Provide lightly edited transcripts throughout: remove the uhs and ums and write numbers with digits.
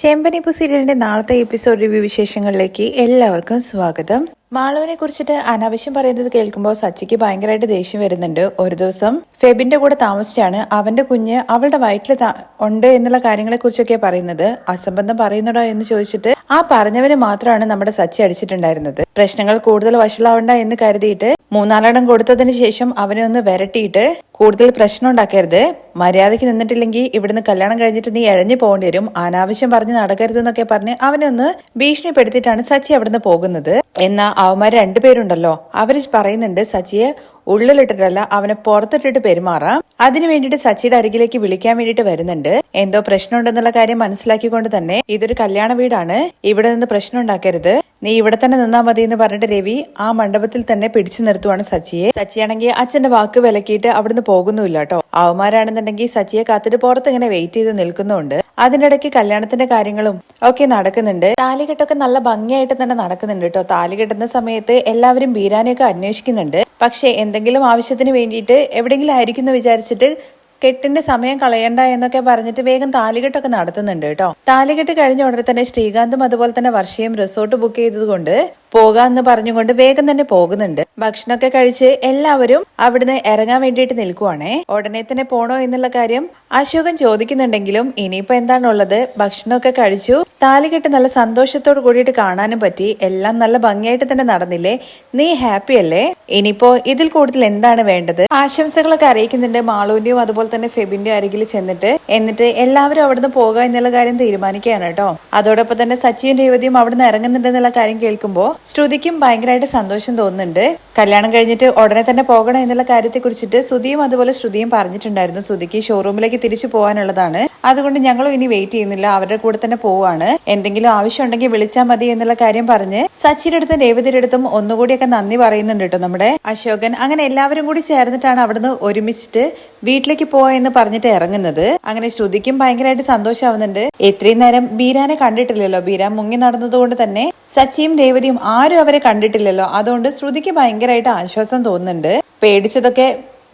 ചെമ്പനിപ്പു സീരിയലിന്റെ നാളത്തെ episode review വിശേഷങ്ങളിലേക്ക് എല്ലാവർക്കും സ്വാഗതം. മാളുവിനെ കുറിച്ചിട്ട് അനാവശ്യം പറയുന്നത് കേൾക്കുമ്പോൾ സച്ചിക്ക് ഭയങ്കരമായിട്ട് ദേഷ്യം വരുന്നുണ്ട്. ഒരു ദിവസം ഫെബിന്റെ കൂടെ താമസിച്ചാണ് അവന്റെ കുഞ്ഞ് അവളുടെ വയറ്റിൽ ഉണ്ട് എന്നുള്ള കാര്യങ്ങളെ കുറിച്ചൊക്കെ പറയുന്നത്. അസംബന്ധം പറയുന്നുണ്ടോ എന്ന് ചോദിച്ചിട്ട് ആ പറഞ്ഞവന് മാത്രമാണ് നമ്മുടെ സച്ചി അടിച്ചിട്ടുണ്ടായിരുന്നത്. പ്രശ്നങ്ങൾ കൂടുതൽ വഷളാവണ്ട എന്ന് കരുതിയിട്ട് മൂന്നാലെണ്ണം കൊടുത്തതിന് ശേഷം അവനെ ഒന്ന് വിരട്ടിയിട്ട് കൂടുതൽ പ്രശ്നം ഉണ്ടാക്കരുത്, മര്യാദയ്ക്ക് നിന്നിട്ടില്ലെങ്കിൽ ഇവിടുന്ന് കല്യാണം കഴിഞ്ഞിട്ട് നീ എഴഞ്ഞു പോകേണ്ടി വരും, അനാവശ്യം പറഞ്ഞ് നടക്കരുത് എന്നൊക്കെ പറഞ്ഞ് അവനെ ഒന്ന് ഭീഷണിപ്പെടുത്തിയിട്ടാണ് സച്ചി അവിടുന്ന് പോകുന്നത്. എന്നാ അവന്മാർ രണ്ടുപേരുണ്ടല്ലോ, അവര് പറയുന്നുണ്ട് സച്ചിയെ ഉള്ളിലിട്ടിട്ടല്ല അവനെ പുറത്തിട്ടിട്ട് പെരുമാറാം. അതിനു വേണ്ടിയിട്ട് സച്ചിയുടെ അരികിലേക്ക് വിളിക്കാൻ വേണ്ടിയിട്ട് വരുന്നുണ്ട്. എന്തോ പ്രശ്നമുണ്ടെന്നുള്ള കാര്യം മനസ്സിലാക്കിക്കൊണ്ട് തന്നെ ഇതൊരു കല്യാണ വീടാണ്, ഇവിടെ നിന്ന് പ്രശ്നം ഉണ്ടാക്കരുത്, നീ ഇവിടെ തന്നെ നിന്നാ മതി എന്ന് പറഞ്ഞിട്ട് രവി ആ മണ്ഡപത്തിൽ തന്നെ പിടിച്ചു നിർത്തുവാണ് സച്ചിയെ. സച്ചിയാണെങ്കിൽ അച്ഛന്റെ വാക്ക് വിലക്കിയിട്ട് അവിടുന്ന് പോകുന്നുമില്ല കേട്ടോ. അവന്മാരാണെന്നുണ്ടെങ്കിൽ സച്ചിയെ കാത്തിട്ട് പുറത്ത് ഇങ്ങനെ വെയിറ്റ് ചെയ്ത് നിൽക്കുന്നുണ്ട്. അതിന്റെ ഇടയ്ക്ക് കല്യാണത്തിന്റെ കാര്യങ്ങളും ഒക്കെ നടക്കുന്നുണ്ട്. താലികെട്ടൊക്കെ നല്ല ഭംഗിയായിട്ട് തന്നെ നടക്കുന്നുണ്ട് കേട്ടോ. താലി കെട്ടുന്ന സമയത്ത് എല്ലാവരും ബീരാനെയൊക്കെ അന്വേഷിക്കുന്നുണ്ട്. പക്ഷെ എന്തെങ്കിലും ആവശ്യത്തിന് വേണ്ടിയിട്ട് എവിടെയെങ്കിലും ആയിരിക്കും എന്ന് വിചാരിച്ചിട്ട് കെട്ടിന്റെ സമയം കളയണ്ട എന്നൊക്കെ പറഞ്ഞിട്ട് വേഗം താലികെട്ടൊക്കെ നടത്തുന്നുണ്ട് കേട്ടോ. താലികെട്ട് കഴിഞ്ഞ ഉടനെ തന്നെ ശ്രീകാന്തും അതുപോലെ തന്നെ വർഷയും റിസോർട്ട് ബുക്ക് ചെയ്തതുകൊണ്ട് പോകാന്ന് പറഞ്ഞുകൊണ്ട് വേഗം തന്നെ പോകുന്നുണ്ട്. ഭക്ഷണമൊക്കെ കഴിച്ച് എല്ലാവരും അവിടുന്ന് ഇറങ്ങാൻ വേണ്ടിയിട്ട് നിൽക്കുവാണേ. ഉടനെ തന്നെ പോണോ എന്നുള്ള കാര്യം അശോകൻ ചോദിക്കുന്നുണ്ടെങ്കിലും ഇനിയിപ്പോ എന്താണുള്ളത്, ഭക്ഷണമൊക്കെ കഴിച്ചു, താലികെട്ട് നല്ല സന്തോഷത്തോട് കൂടിയിട്ട് കാണാനും പറ്റി, എല്ലാം നല്ല ഭംഗിയായിട്ട് തന്നെ നടന്നില്ലേ, നീ ഹാപ്പി അല്ലേ, ഇനിയിപ്പോ ഇതിൽ കൂടുതൽ എന്താണ് വേണ്ടത്, ആശംസകളൊക്കെ അറിയിക്കുന്നുണ്ട്. മാളുവിന്റെയും അതുപോലെ തന്നെ ഫെബിന്റെയും അരികിൽ ചെന്നിട്ട് എന്നിട്ട് എല്ലാവരും അവിടുന്ന് പോകുക എന്നുള്ള കാര്യം തീരുമാനിക്കുകയാണ് കേട്ടോ. അതോടൊപ്പം തന്നെ സച്ചിയും രേവതിയും അവിടുന്ന് ഇറങ്ങുന്നുണ്ട് എന്നുള്ള കാര്യം കേൾക്കുമ്പോൾ ശ്രുതിക്കും ഭയങ്കരമായിട്ട് സന്തോഷം തോന്നുന്നുണ്ട്. കല്യാണം കഴിഞ്ഞിട്ട് ഉടനെ തന്നെ പോകണം എന്നുള്ള കാര്യത്തെ കുറിച്ചിട്ട് ശ്രുതിയും അതുപോലെ ശ്രുതിയും പറഞ്ഞിട്ടുണ്ടായിരുന്നു. ശ്രുതിക്ക് ഷോറൂമിലേക്ക് തിരിച്ചു പോകാനുള്ളതാണ്, അതുകൊണ്ട് ഞങ്ങളും ഇനി വെയിറ്റ് ചെയ്യുന്നില്ല, അവരുടെ കൂടെ തന്നെ പോവാണ്, എന്തെങ്കിലും ആവശ്യം ഉണ്ടെങ്കിൽ വിളിച്ചാൽ മതി എന്നുള്ള കാര്യം പറഞ്ഞ് സച്ചിയുടെ അടുത്തും രേവതിയുടെ അടുത്തും ഒന്നുകൂടിയൊക്കെ നന്ദി പറയുന്നുണ്ട് കേട്ടോ നമ്മുടെ അശോകൻ. അങ്ങനെ എല്ലാവരും കൂടി ചേർന്നിട്ടാണ് അവിടുന്ന് ഒരുമിച്ചിട്ട് വീട്ടിലേക്ക് പോവാ എന്ന് പറഞ്ഞിട്ട് ഇറങ്ങുന്നത്. അങ്ങനെ ശ്രുതിക്കും ഭയങ്കരമായിട്ട് സന്തോഷമാവുന്നുണ്ട്. ഇത്രയും നേരം ബീരാനെ കണ്ടിട്ടില്ലല്ലോ, ബീരാൻ മുങ്ങി നടന്നതുകൊണ്ട് തന്നെ സച്ചിയും രേവതിയും ആരും അവരെ കണ്ടിട്ടില്ലല്ലോ. അതുകൊണ്ട് ശ്രുതിക്ക് ഭയങ്കരമായിട്ട് ആശ്വാസം തോന്നുന്നുണ്ട്. പേടിച്ചതൊക്കെ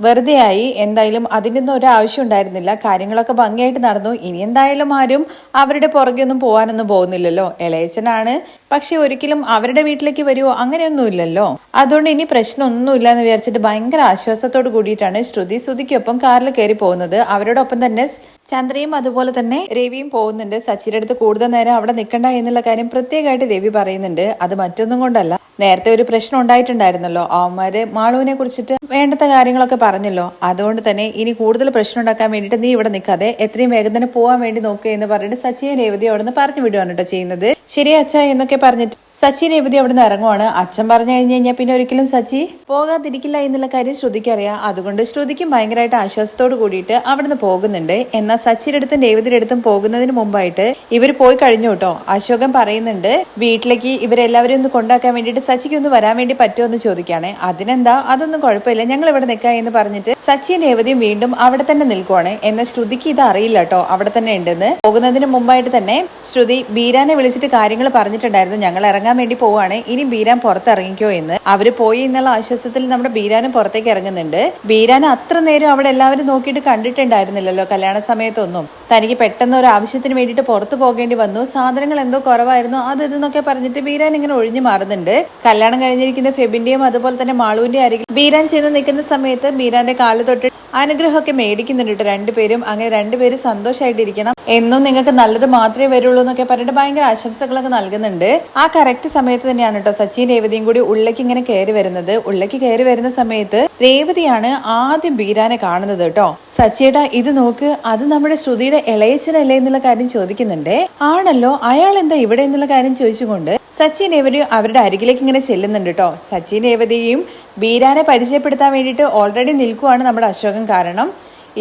വെറുതെ ആയി. എന്തായാലും അതിൻ്റെ ഒന്നും ഒരാവശ്യം ഉണ്ടായിരുന്നില്ല, കാര്യങ്ങളൊക്കെ ഭംഗിയായിട്ട് നടന്നു. ഇനി എന്തായാലും ആരും അവരുടെ പുറകെ ഒന്നും പോകാനൊന്നും പോകുന്നില്ലല്ലോ. ഇളയച്ചനാണ്, പക്ഷെ ഒരിക്കലും അവരുടെ വീട്ടിലേക്ക് വരുമോ അങ്ങനെയൊന്നുമില്ലല്ലോ. അതുകൊണ്ട് ഇനി പ്രശ്നമൊന്നുമില്ല എന്ന് വിചാരിച്ചിട്ട് ഭയങ്കര ആശ്വാസത്തോട് കൂടിയിട്ടാണ് ശ്രുതിക്കൊപ്പം കാറിൽ കയറി പോകുന്നത്. അവരോടൊപ്പം തന്നെ ചന്ദ്രയും അതുപോലെ തന്നെ രവിയും പോകുന്നുണ്ട്. സച്ചിയുടെ അടുത്ത് കൂടുതൽ നേരം അവിടെ നിൽക്കണ്ട എന്നുള്ള കാര്യം പ്രത്യേകമായിട്ട് രവി പറയുന്നുണ്ട്. അത് മറ്റൊന്നും കൊണ്ടല്ല, നേരത്തെ ഒരു പ്രശ്നം ഉണ്ടായിട്ടുണ്ടായിരുന്നല്ലോ, അവന്മാര് മാളുവിനെ കുറിച്ചിട്ട് വേണ്ടത്ത കാര്യങ്ങളൊക്കെ പറഞ്ഞല്ലോ, അതുകൊണ്ട് തന്നെ ഇനി കൂടുതൽ പ്രശ്നം ഉണ്ടാക്കാൻ വേണ്ടിയിട്ട് നീ ഇവിടെ നിൽക്കാതെ എത്രയും വേഗം തന്നെ പോകാൻ വേണ്ടി നോക്കുക എന്ന് പറഞ്ഞിട്ട് സച്ചിയും രേവതി അവിടെ നിന്ന് പറഞ്ഞു വിടുവാണ് കേട്ടോ ചെയ്യുന്നത്. ശരി അച്ഛ എന്നൊക്കെ പറഞ്ഞിട്ട് സച്ചി രേവതി അവിടെ നിന്ന് ഇറങ്ങുവാണ്. അച്ഛൻ പറഞ്ഞു കഴിഞ്ഞാൽ പിന്നെ ഒരിക്കലും സച്ചി പോകാതിരിക്കില്ല എന്നുള്ള കാര്യം ശ്രുതിക്ക് അറിയാം. അതുകൊണ്ട് ശ്രുതിക്കും ഭയങ്കരമായിട്ട് ആശ്വാസത്തോട് കൂടിയിട്ട് അവിടുന്ന് പോകുന്നുണ്ട്. എന്നാൽ സച്ചിയുടെ അടുത്തും രേവതിയുടെ അടുത്തും പോകുന്നതിന് മുമ്പായിട്ട് ഇവർ പോയി കഴിഞ്ഞു കേട്ടോ. അശോകൻ പറയുന്നുണ്ട് വീട്ടിലേക്ക് ഇവരെല്ലാവരും ഒന്ന് കൊണ്ടാക്കാൻ വേണ്ടിയിട്ട് സച്ചിക്ക് ഒന്ന് വരാൻ വേണ്ടി പറ്റുമോ എന്ന് ചോദിക്കുകയാണ്. അതിനെന്താ, അതൊന്നും കുഴപ്പമില്ല, ഞങ്ങൾ ഇവിടെ നിൽക്കാം എന്ന് പറഞ്ഞിട്ട് സച്ചിയും രേവതിയും വീണ്ടും അവിടെ തന്നെ നിൽക്കുവാണ്. എന്നാൽ ശ്രുതിക്ക് ഇത് അറിയില്ല കേട്ടോ അവിടെ തന്നെ ഉണ്ടെന്ന്. പോകുന്നതിന് മുമ്പായിട്ട് തന്നെ ശ്രുതി ബീരാനെ വിളിച്ചിട്ട് കാര്യങ്ങൾ പറഞ്ഞിട്ടുണ്ടായിരുന്നു, ഞങ്ങൾ ഇറങ്ങാൻ വേണ്ടി പോവാണ്, ഇനി ബീരാൻ പുറത്തിറങ്ങിക്കോ എന്ന്. അവര് പോയി എന്നുള്ള ആശ്വാസത്തിൽ നമ്മുടെ ബീരാനും പുറത്തേക്ക് ഇറങ്ങുന്നുണ്ട്. ബീരാൻ അത്ര നേരം അവിടെ എല്ലാവരും നോക്കിയിട്ട് കണ്ടിട്ടുണ്ടായിരുന്നില്ലല്ലോ കല്യാണ സമയത്തൊന്നും. തനിക്ക് പെട്ടെന്ന് ഒരു ആവശ്യത്തിന് വേണ്ടിയിട്ട് പുറത്തു പോകേണ്ടി വന്നു, സാധനങ്ങൾ എന്തോ കുറവായിരുന്നു, അത് ഇതെന്നൊക്കെ പറഞ്ഞിട്ട് ബീരാൻ ഇങ്ങനെ ഒഴിഞ്ഞു മാറുന്നുണ്ട്. കല്യാണം കഴിഞ്ഞിരിക്കുന്ന ഫെബിന്റെയും അതുപോലെ തന്നെ മാളുവിന്റെ അരികിൽ ബീരാൻ ചെന്ന് നിൽക്കുന്ന സമയത്ത് ബീരാന്റെ കാല് തൊട്ട് അനുഗ്രഹമൊക്കെ മേടിക്കുന്നുണ്ട് രണ്ടുപേരും. അങ്ങനെ രണ്ടുപേരും സന്തോഷമായിട്ടിരിക്കണം, എന്നും നിങ്ങൾക്ക് നല്ലത് മാത്രമേ വരുള്ളൂ എന്നൊക്കെ പറഞ്ഞിട്ട് ഭയങ്കര ആശംസകളൊക്കെ നൽകുന്നുണ്ട്. ആ കറക്റ്റ് സമയത്ത് തന്നെയാണ് കേട്ടോ സച്ചിയും രേവതിയും കൂടി ഉള്ളിലേക്ക് ഇങ്ങനെ കയറി വരുന്നത്. ഉള്ളിലേക്ക് കയറി വരുന്ന സമയത്ത് രേവതിയാണ് ആദ്യം ബീരാനെ കാണുന്നത് കേട്ടോ. സച്ചിയുടെ ഇത് നോക്ക്, അത് നമ്മുടെ ശ്രുതിയുടെ ഇളയച്ചനല്ലേ എന്നുള്ള കാര്യം ചോദിക്കുന്നുണ്ട്. ആണല്ലോ, അയാൾ എന്താ ഇവിടെ എന്നുള്ള കാര്യം ചോദിച്ചുകൊണ്ട് സച്ചിൻ രേവതിയും അവരുടെ അരികിലേക്ക് ഇങ്ങനെ ചെല്ലുന്നുണ്ട് കേട്ടോ. സച്ചിൻ രേവതിയും ബീരാനെ പരിചയപ്പെടുത്താൻ വേണ്ടിയിട്ട് ഓൾറെഡി നിൽക്കുവാണ് നമ്മുടെ അശോകൻ. കാരണം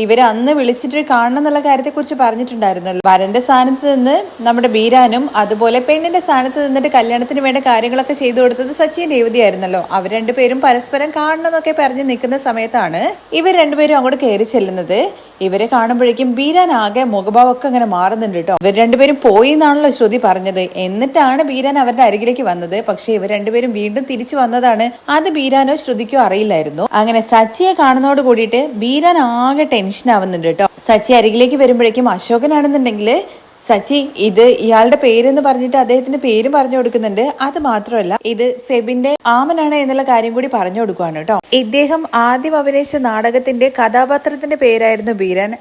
ഇവര് അന്ന് വിളിച്ചിട്ട് കാണണം എന്നുള്ള കാര്യത്തെ കുറിച്ച് പറഞ്ഞിട്ടുണ്ടായിരുന്നല്ലോ. വരന്റെ സ്ഥാനത്ത് നിന്ന് നമ്മുടെ ബീരാനും അതുപോലെ പെണ്ണിന്റെ സ്ഥാനത്ത് നിന്നിട്ട് കല്യാണത്തിന് വേണ്ട കാര്യങ്ങളൊക്കെ ചെയ്തു കൊടുത്തത് സച്ചിൻ രേവതി ആയിരുന്നല്ലോ. അവർ രണ്ടുപേരും പരസ്പരം കാണണം എന്നൊക്കെ പറഞ്ഞ് നിൽക്കുന്ന സമയത്താണ് ഇവർ രണ്ടുപേരും അങ്ങോട്ട് കയറി ചെല്ലുന്നത്. ഇവരെ കാണുമ്പോഴേക്കും ബീരാൻ ആകെ മുഖഭാവമൊക്കെ അങ്ങനെ മാറുന്നുണ്ട് കേട്ടോ. ഇവർ രണ്ടുപേരും പോയി എന്നാണല്ലോ ശ്രുതി പറഞ്ഞത്. എന്നിട്ടാണ് ബീരാൻ അവരുടെ അരികിലേക്ക് വന്നത്. പക്ഷെ ഇവർ രണ്ടുപേരും വീണ്ടും തിരിച്ചു വന്നതാണ് അത് ബീരാനോ ശ്രുതിക്കോ അറിയില്ലായിരുന്നു. അങ്ങനെ സച്ചിയെ കാണുന്നതോട് കൂടിയിട്ട് ബീരാൻ ആകെ ടെൻഷൻ ആവുന്നുണ്ട് കേട്ടോ. സച്ചി അരികിലേക്ക് വരുമ്പോഴേക്കും അശോകനാണെന്നുണ്ടെങ്കിൽ സച്ചി ഇത് ഇയാളുടെ പേരെന്ന് പറഞ്ഞിട്ട് അദ്ദേഹത്തിന്റെ പേരും പറഞ്ഞു കൊടുക്കുന്നുണ്ട്. അത് മാത്രമല്ല ഇത് ഫെബിന്റെ ആമനാണ് എന്നുള്ള കാര്യം കൂടി പറഞ്ഞു കൊടുക്കുവാണ് കേട്ടോ. ഇദ്ദേഹം ആദ്യം അഭിനയിച്ച നാടകത്തിന്റെ കഥാപാത്രത്തിന്റെ പേരായിരുന്നു ബീരാൻ.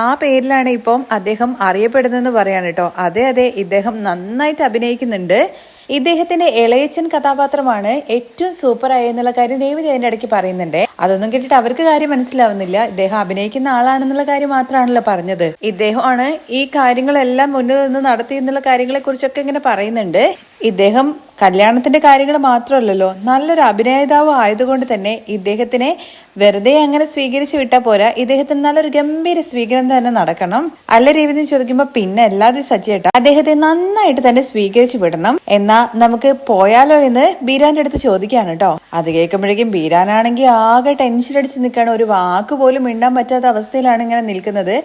ആ പേരിലാണ് ഇപ്പം അദ്ദേഹം അറിയപ്പെടുന്നതെന്ന് പറയാണ് കേട്ടോ. അതെ ഇദ്ദേഹം നന്നായിട്ട് അഭിനയിക്കുന്നുണ്ട്. ഇദ്ദേഹത്തിന്റെ ഇളയച്ചൻ കഥാപാത്രമാണ് ഏറ്റവും സൂപ്പർ ആയെന്നുള്ള കാര്യം രേവതി അതിന്റെ ഇടയ്ക്ക് പറയുന്നുണ്ട്. അതൊന്നും കേട്ടിട്ട് അവർക്ക് കാര്യം മനസ്സിലാവുന്നില്ല. ഇദ്ദേഹം അഭിനയിക്കുന്ന ആളാണെന്നുള്ള കാര്യം മാത്രമാണല്ലോ പറഞ്ഞത്. ഇദ്ദേഹമാണ് ഈ കാര്യങ്ങളെല്ലാം മുന്നിൽ നിന്ന് നടത്തി എന്നുള്ള കാര്യങ്ങളെ കുറിച്ചൊക്കെ ഇങ്ങനെ പറയുന്നുണ്ട്. ഇദ്ദേഹം കല്യാണത്തിന്റെ കാര്യങ്ങൾ മാത്രമല്ലല്ലോ, നല്ലൊരു അഭിനേതാവ് ആയതുകൊണ്ട് തന്നെ ഇദ്ദേഹത്തിനെ വെറുതെ അങ്ങനെ സ്വീകരിച്ചു വിട്ടാൽ പോരാ, ഇദ്ദേഹത്തിന് നല്ലൊരു ഗംഭീര സ്വീകരണം തന്നെ നടക്കണം. അല്ല രേവതി ചോദിക്കുമ്പോ പിന്നെ അല്ലാതെ സജ്ജേട്ട അദ്ദേഹത്തെ നന്നായിട്ട് തന്നെ സ്വീകരിച്ചു വിടണം. എന്നാ നമുക്ക് പോയാലോ എന്ന് ബീരാന്റെ അടുത്ത് ചോദിക്കാണ് കേട്ടോ. അത് കേൾക്കുമ്പോഴേക്കും ബീരാനാണെങ്കിൽ ആകെ ടെൻഷൻ അടിച്ച് നിൽക്കുകയാണ്. ഒരു വാക്ക് പോലും മിണ്ടാൻ പറ്റാത്ത അവസ്ഥയിലാണ് ഇങ്ങനെ നിൽക്കുന്നത്.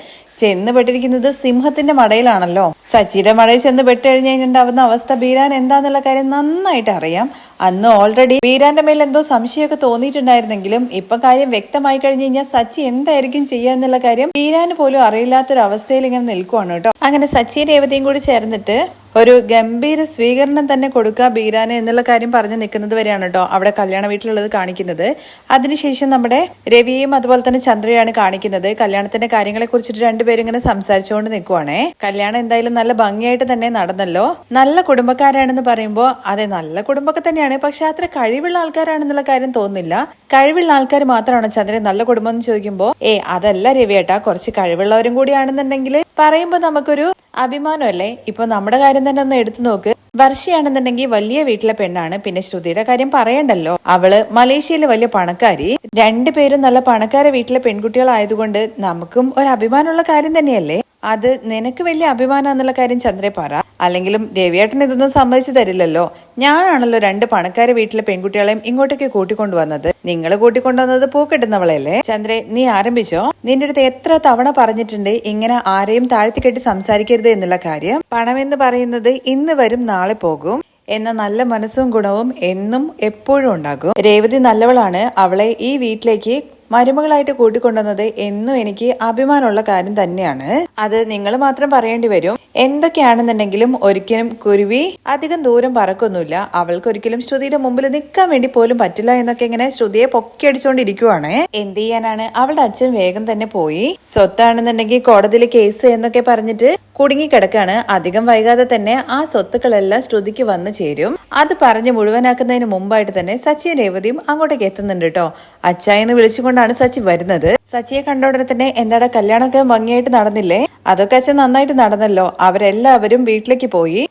ചെന്ന് പെട്ടിരിക്കുന്നത് സിംഹത്തിന്റെ മടയിലാണല്ലോ. സച്ചിയുടെ മടയിൽ ചെന്ന് പെട്ടുകഴിഞ്ഞാൽ അവസ്ഥ ബീരാൻ എന്താന്നുള്ള കാര്യം നന്നായിട്ട് അറിയാം. അന്ന് ഓൾറെഡി ബീരാന്റെ മേൽ എന്തോ സംശയമൊക്കെ തോന്നിയിട്ടുണ്ടായിരുന്നെങ്കിലും ഇപ്പൊ കാര്യം വ്യക്തമായി കഴിഞ്ഞു കഴിഞ്ഞാൽ സച്ചി എന്തായിരിക്കും ചെയ്യാന്നുള്ള കാര്യം ബീരാന് പോലും അറിയില്ലാത്തൊരു അവസ്ഥയിൽ ഇങ്ങനെ നിൽക്കുവാണ് കേട്ടോ. അങ്ങനെ സച്ചി രേവതിയും കൂടി ചേർന്നിട്ട് ഒരു ഗംഭീര സ്വീകരണം തന്നെ കൊടുക്കുക ബീരാന് എന്നുള്ള കാര്യം പറഞ്ഞു നിൽക്കുന്നത് വരെയാണ് കേട്ടോ അവിടെ കല്യാണ വീട്ടിലുള്ളത് കാണിക്കുന്നത്. അതിനുശേഷം നമ്മുടെ രവിയും അതുപോലെ തന്നെ ചന്ദ്രയാണ് കാണിക്കുന്നത്. കല്യാണത്തിന്റെ കാര്യങ്ങളെ കുറിച്ചിട്ട് രണ്ടുപേരും ഇങ്ങനെ സംസാരിച്ചുകൊണ്ട് നിൽക്കുവാണേ. കല്യാണം എന്തായാലും നല്ല ഭംഗിയായിട്ട് തന്നെ നടന്നല്ലോ. നല്ല കുടുംബക്കാരാണെന്ന് പറയുമ്പോൾ അതെ നല്ല കുടുംബമൊക്കെ തന്നെയാണ്, പക്ഷെ അത്ര കഴിവുള്ള ആൾക്കാരാണെന്നുള്ള കാര്യം തോന്നുന്നില്ല. കഴിവുള്ള ആൾക്കാർ മാത്രമാണോ ചന്ദ്രൻ നല്ല കുടുംബം എന്ന് ചോദിക്കുമ്പോ അതല്ല രവിയേട്ടാ, കുറച്ച് കഴിവുള്ളവരും കൂടിയാണെന്നുണ്ടെങ്കിൽ പറയുമ്പോ നമുക്കൊരു അഭിമാനമല്ലേ. ഇപ്പൊ നമ്മുടെ കാര്യം തന്നെ ഒന്ന് എടുത്തു നോക്ക്. വർഷയാണെന്നുണ്ടെങ്കിൽ വലിയ വീട്ടിലെ പെണ്ണാണ്. പിന്നെ ശ്രുതിയുടെ കാര്യം പറയണ്ടല്ലോ, അവള് മലേഷ്യയിലെ വലിയ പണക്കാരി. രണ്ടുപേരും നല്ല പണക്കാരെ വീട്ടിലെ പെൺകുട്ടികളായതുകൊണ്ട് നമുക്കും ഒരു അഭിമാനമുള്ള കാര്യം തന്നെയല്ലേ. അത് നിനക്ക് വലിയ അഭിമാനം എന്നുള്ള കാര്യം ചന്ദ്രേ പറ. അല്ലെങ്കിലും രവിയേട്ടൻ ഇതൊന്നും സമ്മതിച്ചു തരില്ലല്ലോ. ഞാനാണല്ലോ രണ്ട് പണക്കാരെ വീട്ടിലെ പെൺകുട്ടികളെയും ഇങ്ങോട്ടേക്ക് കൂട്ടിക്കൊണ്ടുവന്നത്. നിങ്ങൾ കൂട്ടിക്കൊണ്ടുവന്നത് പൂക്കെട്ടുന്നവളല്ലേ. ചന്ദ്രേ നീ ആരംഭിച്ചോ. നിന്റെ അടുത്ത് എത്ര തവണ പറഞ്ഞിട്ടുണ്ട് ഇങ്ങനെ ആരെയും താഴ്ത്തിക്കെട്ടി സംസാരിക്കരുത് എന്നുള്ള കാര്യം. പണമെന്ന് പറയുന്നത് ഇന്ന് വരും നാളെ പോകും എന്ന നല്ല മനസ്സും ഗുണവും എന്നും എപ്പോഴും ഉണ്ടാകും. രേവതി നല്ലവളാണ്. അവളെ ഈ വീട്ടിലേക്ക് മരുമകളായിട്ട് കൂട്ടിക്കൊണ്ടുവന്നത് എന്നും എനിക്ക് അഭിമാനമുള്ള കാര്യം തന്നെയാണ്. അത് നിങ്ങൾ മാത്രം പറയേണ്ടി വരും. എന്തൊക്കെയാണെന്നുണ്ടെങ്കിലും ഒരിക്കലും കുരുവി അധികം ദൂരം പറക്കൊന്നുമില്ല. അവൾക്ക് ഒരിക്കലും ശ്രുതിയുടെ മുമ്പിൽ നിൽക്കാൻ വേണ്ടി പോലും പറ്റില്ല എന്നൊക്കെ ഇങ്ങനെ ശ്രുതിയെ പൊക്കി അടിച്ചുകൊണ്ടിരിക്കുവാണ്. എന്ത് ചെയ്യാനാണ്, അവളുടെ അച്ഛൻ വേഗം തന്നെ പോയി. സ്വത്താണെന്നുണ്ടെങ്കിൽ കോടതിയിലെ കേസ് എന്നൊക്കെ പറഞ്ഞിട്ട് കുടുങ്ങിക്കിടക്കാണ്. അധികം വൈകാതെ തന്നെ ആ സ്വത്തുക്കളെല്ലാം ശ്രുതിക്ക് വന്നു ചേരും. അത് പറഞ്ഞ് മുഴുവനാക്കുന്നതിന് മുമ്പായിട്ട് തന്നെ സച്ചിയും രേവതിയും അങ്ങോട്ടേക്ക് എത്തുന്നുണ്ട് കേട്ടോ. അച്ചായെന്ന് വിളിച്ചുകൊണ്ടാണ് സച്ചി വരുന്നത്. സച്ചിയെ കണ്ടോടനെ തന്നെ എന്താടാ കല്യാണമൊക്കെ ഭംഗിയായിട്ട് നടന്നില്ലേ? അതൊക്കെ അച്ഛൻ നന്നായിട്ട് നടന്നല്ലോ. അവരെല്ലാവരും വീട്ടിലേക്ക് പോയി.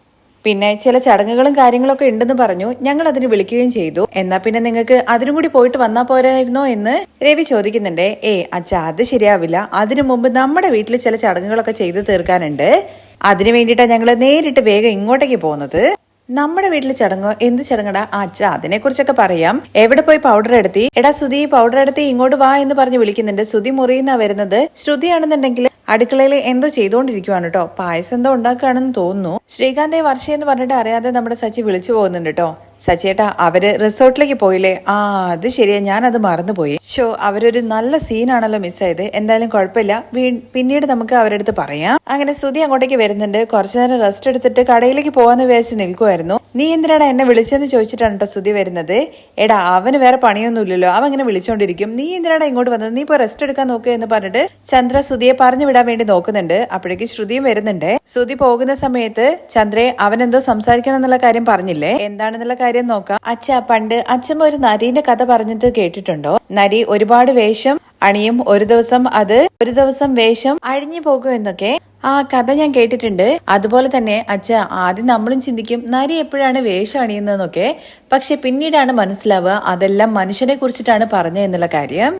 പിന്നെ ചില ചടങ്ങുകളും കാര്യങ്ങളൊക്കെ ഉണ്ടെന്ന് പറഞ്ഞു. ഞങ്ങൾ അതിന് വിളിക്കുകയും ചെയ്തു. എന്നാ പിന്നെ നിങ്ങൾക്ക് അതിനും കൂടി പോയിട്ട് വന്നാ പോരായിരുന്നോ എന്ന് രവി ചോദിക്കുന്നുണ്ട്. അച്ഛ അത് ശരിയാവില്ല. അതിനു മുമ്പ് നമ്മുടെ വീട്ടിൽ ചില ചടങ്ങുകളൊക്കെ ചെയ്ത് തീർക്കാനുണ്ട്. അതിനു വേണ്ടിയിട്ടാണ് ഞങ്ങൾ നേരിട്ട് വേഗം ഇങ്ങോട്ടേക്ക് പോകുന്നത്. നമ്മുടെ വീട്ടിൽ ചടങ്ങോ? എന്ത് ചടങ്ങടാ? അച്ഛ അതിനെ കുറിച്ചൊക്കെ പറയാം. എവിടെ പോയി പൗഡർ എടുത്തി? എടാ സുധി പൗഡർ എടുത്തി ഇങ്ങോട്ട് വാ എന്ന് പറഞ്ഞ് വിളിക്കുന്നുണ്ട്. സുധി മുറിയുന്ന വരുന്നത്. ശ്രുതിയാണെന്നുണ്ടെങ്കിൽ അടുക്കളയിൽ എന്തോ ചെയ്തുകൊണ്ടിരിക്കുവാണ് കേട്ടോ. പായസം എന്തോ ഉണ്ടാക്കുകയാണെന്ന് തോന്നുന്നു. ശ്രീകാന്തേ വർഷ എന്ന് പറഞ്ഞിട്ട് അറിയാതെ നമ്മുടെ സച്ചി വിളിച്ചു പോകുന്നുണ്ട് കേട്ടോ. സച്ചിയേട്ടാ അവര് റിസോർട്ടിലേക്ക് പോയില്ലേ? അത് ശരിയാ, ഞാനത് മറന്നുപോയി. അവരൊരു നല്ല സീനാണല്ലോ മിസ്സായത്. എന്തായാലും കുഴപ്പമില്ല, പിന്നീട് നമുക്ക് അവരുടെ അടുത്ത് പറയാം. അങ്ങനെ സുധി അങ്ങോട്ടേക്ക് വരുന്നുണ്ട്. കുറച്ചു നേരം റെസ്റ്റ് എടുത്തിട്ട് കടയിലേക്ക് പോവാന്ന് വിചാരിച്ച് നിൽക്കുമായിരുന്നു. നീ എന്തിനാടാ എന്നെ വിളിച്ചെന്ന് ചോദിച്ചിട്ടാണ് കേട്ടോ സുധി വരുന്നത്. എടാ അവന് വേറെ പണിയൊന്നുമില്ലല്ലോ, അവൻ അങ്ങനെ വിളിച്ചോണ്ടിരിക്കും. നീ എന്തിനാടാ ഇങ്ങോട്ട് വന്നത്? നീ ഇപ്പൊ റെസ്റ്റ് എടുക്കാൻ നോക്കുക എന്ന് പറഞ്ഞിട്ട് ചന്ദ്ര സുധിയെ പറഞ്ഞു വിടാൻ വേണ്ടി നോക്കുന്നുണ്ട്. അപ്പോഴേക്ക് ശ്രുതിയും വരുന്നുണ്ട്. ശ്രുതി പോകുന്ന സമയത്ത് ചന്ദ്രയെ അവനെന്തോ സംസാരിക്കണം എന്നുള്ള കാര്യം പറഞ്ഞില്ലേ, എന്താണെന്നുള്ള കാര്യം നോക്കാം. പണ്ട് അച്ഛമ്മ ഒരു നരീന്റെ കഥ പറഞ്ഞിട്ട് കേട്ടിട്ടുണ്ടോ? നരി ഒരുപാട് വേഷം അണിയും, ഒരു ദിവസം വേഷം അഴിഞ്ഞു പോകും എന്നൊക്കെ ആ കഥ ഞാൻ കേട്ടിട്ടുണ്ട്. അതുപോലെ തന്നെ ആദ്യം നമ്മളും ചിന്തിക്കും നരി എപ്പോഴാണ് വേഷം അണിയുന്നതെന്നൊക്കെ. പക്ഷെ പിന്നീടാണ് മനസ്സിലാവുക അതെല്ലാം മനുഷ്യനെ കുറിച്ചിട്ടാണ് പറഞ്ഞത് എന്നുള്ള കാര്യം.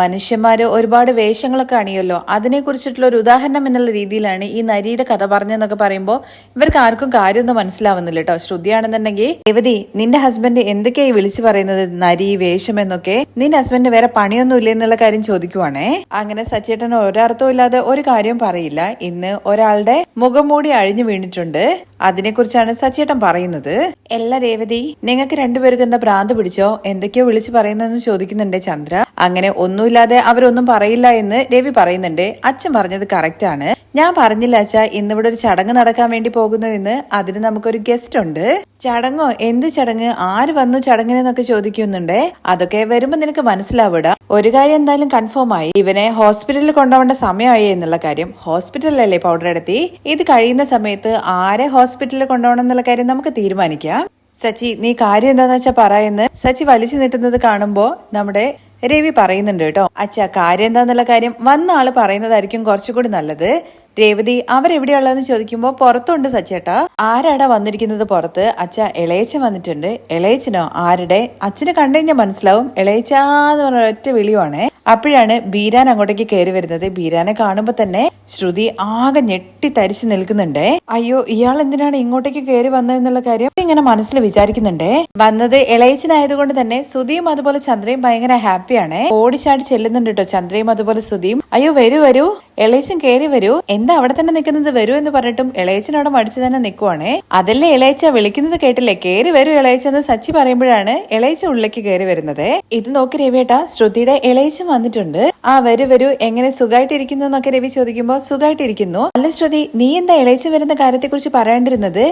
മനുഷ്യന്മാര് ഒരുപാട് വേഷങ്ങളൊക്കെ അണിയല്ലോ, അതിനെ കുറിച്ചിട്ടുള്ള ഒരു ഉദാഹരണം എന്നുള്ള രീതിയിലാണ് ഈ നരിയുടെ കഥ പറഞ്ഞെന്നൊക്കെ പറയുമ്പോൾ ഇവർക്ക് ആർക്കും കാര്യമൊന്നും മനസ്സിലാവുന്നില്ല കേട്ടോ. ശ്രുതിയാണെന്നുണ്ടെങ്കിൽ രേവതി നിന്റെ ഹസ്ബൻഡ് എന്തൊക്കെയായി വിളിച്ചു പറയുന്നത് നരി വേഷം എന്നൊക്കെ? നിന്റെ ഹസ്ബൻഡ് വേറെ പണിയൊന്നും ഇല്ല എന്നുള്ള കാര്യം ചോദിക്കുവാണേ. അങ്ങനെ സച്ചേട്ടൻ ഒരർത്ഥവും ഇല്ലാതെ ഒരു കാര്യം പറയില്ല. ഇന്ന് ഒരാളുടെ മുഖം മൂടി അഴിഞ്ഞു വീണിട്ടുണ്ട്. അതിനെക്കുറിച്ചാണ് സച്ചേട്ടൻ പറയുന്നത്. എല്ലാ രേവതി നിങ്ങൾക്ക് രണ്ടുപേർക്ക് എന്താ ഭ്രാന്ത് പിടിച്ചോ? എന്തൊക്കെയോ വിളിച്ചു പറയുന്നതെന്ന് ചോദിക്കുന്നുണ്ട് ചന്ദ്ര. അങ്ങനെ ഒന്നുമില്ലാതെ അവരൊന്നും പറയില്ല എന്ന് രവി പറയുന്നുണ്ട്. അച്ഛൻ പറഞ്ഞത് കറക്റ്റ് ആണ്. ഞാൻ പറഞ്ഞില്ല അച്ഛാ ഇന്നിവിടെ ഒരു ചടങ്ങ് നടക്കാൻ വേണ്ടി പോകുന്നു എന്ന്. അതിന് നമുക്കൊരു ഗസ്റ്റ് ഉണ്ട്. ചടങ്ങോ? എന്ത് ചടങ്ങ്? ആര് വന്നു ചടങ്ങിനെന്നൊക്കെ ചോദിക്കുന്നുണ്ടേ. അതൊക്കെ വരുമ്പോ നിനക്ക് മനസ്സിലാവിടാ. ഒരു കാര്യം എന്തായാലും കൺഫേം ആയി, ഇവനെ ഹോസ്പിറ്റലിൽ കൊണ്ടുപോകേണ്ട സമയമായി എന്നുള്ള കാര്യം. ഹോസ്പിറ്റലിലല്ലേ പൗഡർ എടുത്തി? ഇത് കഴിയുന്ന സമയത്ത് ആരെ ഹോസ്പിറ്റലിൽ കൊണ്ടുപോകണം എന്നുള്ള കാര്യം നമുക്ക് തീരുമാനിക്കാം. സച്ചി, നീ കാര്യം എന്താന്ന് വെച്ചാ പറയുന്നത്. സച്ചി വലിച്ചു നീട്ടുന്നത് കാണുമ്പോ നമ്മുടെ രവി പറയുന്നുണ്ട് കേട്ടോ. അച്ഛാ, കാര്യം എന്താന്നുള്ള കാര്യം വന്ന ആള് പറയുന്നതായിരിക്കും കുറച്ചുകൂടി നല്ലത്. രേവതി, അവരെവിടെയുള്ളതെന്ന് ചോദിക്കുമ്പോ പുറത്തുണ്ട് സച്ചേട്ടാ. ആരാടാ വന്നിരിക്കുന്നത് പുറത്ത്? അച്ഛാ, ഇളയച്ചൻ വന്നിട്ടുണ്ട്. ഇളയച്ചനോ? ആരുടെ? അച്ഛനെ കണ്ടു കഴിഞ്ഞാൽ മനസ്സിലാവും. ഇളയച്ചാന്ന് പറഞ്ഞ ഒറ്റ വിളിയുവാണേ. അപ്പോഴാണ് ബീരാൻ അങ്ങോട്ടേക്ക് കയറി വരുന്നത്. ബീരാനെ കാണുമ്പോ തന്നെ ശ്രുതി ആകെ ഞെട്ടി തരിച്ചു നിൽക്കുന്നുണ്ടേ. അയ്യോ, ഇയാൾ എന്തിനാണ് ഇങ്ങോട്ടേക്ക് കയറി വന്നതെന്നുള്ള കാര്യം ഇങ്ങനെ മനസ്സിൽ വിചാരിക്കുന്നുണ്ടേ. വന്നത് ഇളയച്ചനായതുകൊണ്ട് തന്നെ ശ്രുതിയും അതുപോലെ ചന്ദ്രയും ഭയങ്കര ഹാപ്പിയാണ്. ഓടിച്ചാടി ചെല്ലുന്നുണ്ട് കേട്ടോ ചന്ദ്രയും അതുപോലെ ശ്രുതിയും. അയ്യോ, വരൂ വരൂ, ഇളയച്ചൻ കയറി വരൂ. എന്താ അവിടെ തന്നെ നിൽക്കുന്നത്? വരൂ എന്ന് പറഞ്ഞിട്ടും ഇളയച്ചൻ അവിടെ മടിച്ചു തന്നെ നിൽക്കുവാണേ. അതല്ലേ ഇളയച്ച വിളിക്കുന്നത് കേട്ടില്ലേ? കയറി വരൂ ഇളയച്ചെന്ന് സച്ചി പറയുമ്പോഴാണ് ഇളയച്ച ഉള്ളിലേക്ക് കയറി വരുന്നത്. ഇത് നോക്കി രവിയേട്ടാ, ശ്രുതിയുടെ ഇളയച്ചൻ വന്നിട്ടുണ്ട്. ആ, വരൂ വരൂ, എങ്ങനെ സുഖമായിട്ടിരിക്കുന്നു എന്നൊക്കെ രവി ചോദിക്കുമ്പോ സുഖമായിട്ടിരിക്കുന്നു. അല്ല ശ്രുതി, നീ എന്താ ഇളയച്ചൻ വരുന്ന കാര്യത്തെ കുറിച്ച് പറയാണ്ടിരുന്നത്?